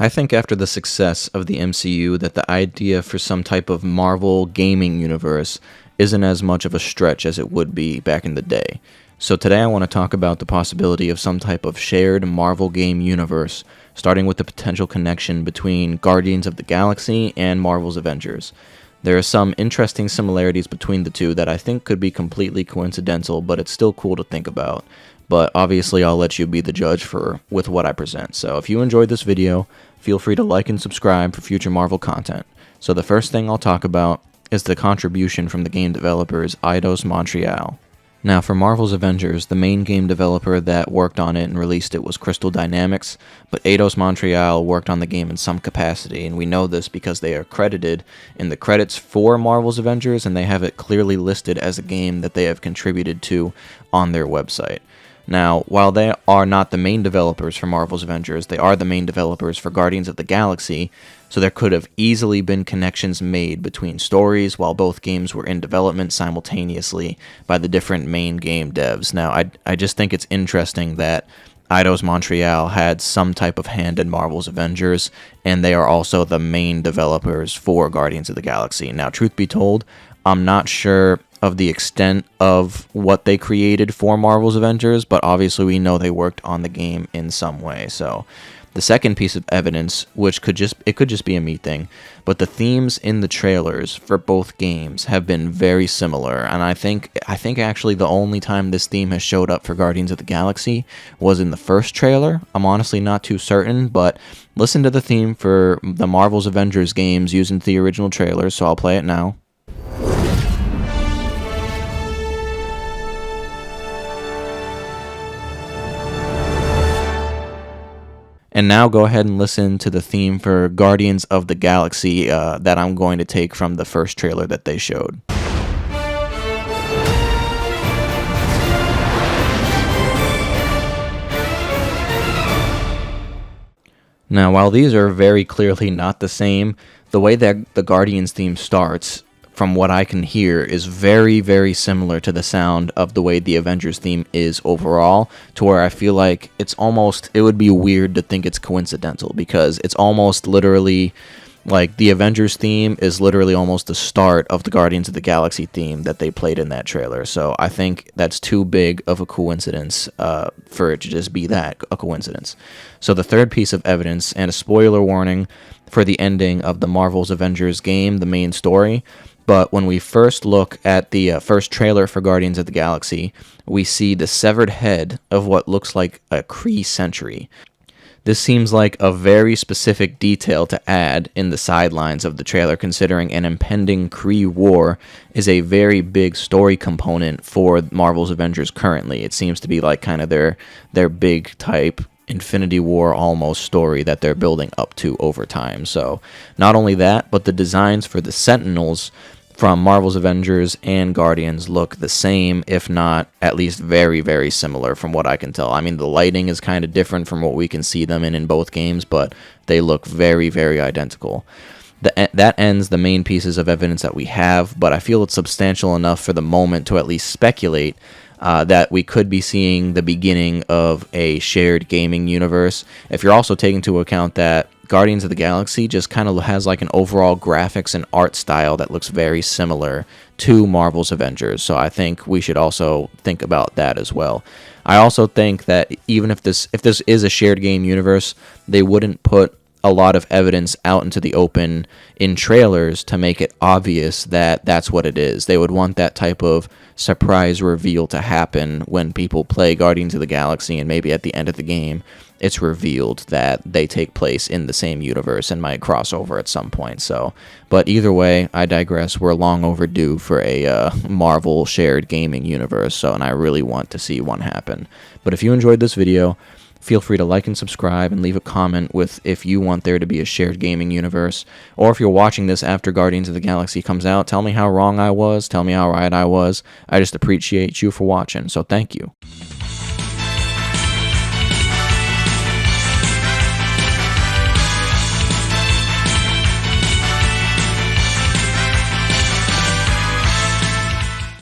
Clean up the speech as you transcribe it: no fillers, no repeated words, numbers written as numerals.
I think after the success of the MCU that the idea for some type of Marvel gaming universe isn't as much of a stretch as it would be back in the day. So today I want to talk about the possibility of some type of shared Marvel game universe, starting with the potential connection between Guardians of the Galaxy and Marvel's Avengers. There are some interesting similarities between the two that I think could be completely coincidental, but it's still cool to think about. But obviously I'll let you be the judge with what I present. So if you enjoyed this video, feel free to like and subscribe for future Marvel content. So the first thing I'll talk about is the contribution from the game developers Eidos Montreal. Now for Marvel's Avengers, the main game developer that worked on it and released it was Crystal Dynamics, but Eidos Montreal worked on the game in some capacity, and we know this because they are credited in the credits for Marvel's Avengers, and they have it clearly listed as a game that they have contributed to on their website. Now, while they are not the main developers for Marvel's Avengers, they are the main developers for Guardians of the Galaxy, so there could have easily been connections made between stories while both games were in development simultaneously by the different main game devs. Now, I just think it's interesting that Eidos Montreal had some type of hand in Marvel's Avengers, and they are also the main developers for Guardians of the Galaxy. Now, truth be told, I'm not sure of the extent of what they created for Marvel's Avengers, but obviously we know they worked on the game in some way. So the second piece of evidence, which could just be a me thing, but the themes in the trailers for both games have been very similar, and I think actually the only time this theme has showed up for Guardians of the Galaxy was in the first trailer. I'm honestly not too certain, but listen to the theme for the Marvel's Avengers games using the original trailers, so I'll play it now. And now go ahead and listen to the theme for Guardians of the Galaxy that I'm going to take from the first trailer that they showed. Now, while these are very clearly not the same, the way that the Guardians theme starts, from what I can hear, is very, very similar to the sound of the way the Avengers theme is overall, to where I feel like it would be weird to think it's coincidental, because it's almost literally, like, the Avengers theme is literally almost the start of the Guardians of the Galaxy theme that they played in that trailer, so I think that's too big of a coincidence for it to just be that, a coincidence. So the third piece of evidence, and a spoiler warning for the ending of the Marvel's Avengers game, the main story, but when we first look at the first trailer for Guardians of the Galaxy, we see the severed head of what looks like a Kree sentry. This seems like a very specific detail to add in the sidelines of the trailer, considering an impending Kree war is a very big story component for Marvel's Avengers currently. It seems to be like kind of their big type Infinity War almost story that they're building up to over time. So not only that, but the designs for the Sentinels from Marvel's Avengers and Guardians look the same, if not at least very, very similar from what I can tell. I mean, the lighting is kind of different from what we can see them in both games, but they look very, very identical. That ends the main pieces of evidence that we have, but I feel it's substantial enough for the moment to at least speculate that we could be seeing the beginning of a shared gaming universe. If you're also taking into account that Guardians of the Galaxy just kind of has like an overall graphics and art style that looks very similar to Marvel's Avengers, so I think we should also think about that as well. I also think that even if this is a shared game universe, they wouldn't put a lot of evidence out into the open in trailers to make it obvious that that's what it is. They would want that type of surprise reveal to happen when people play Guardians of the Galaxy, and maybe at the end of the game it's revealed that they take place in the same universe and might cross over at some point. So, but either way, I digress. We're long overdue for a Marvel shared gaming universe, so, and I really want to see one happen. But if you enjoyed this video, feel free to like and subscribe and leave a comment with if you want there to be a shared gaming universe, or if you're watching this after Guardians of the Galaxy comes out, tell me how wrong I was, tell me how right I was. I just appreciate you for watching, so thank you.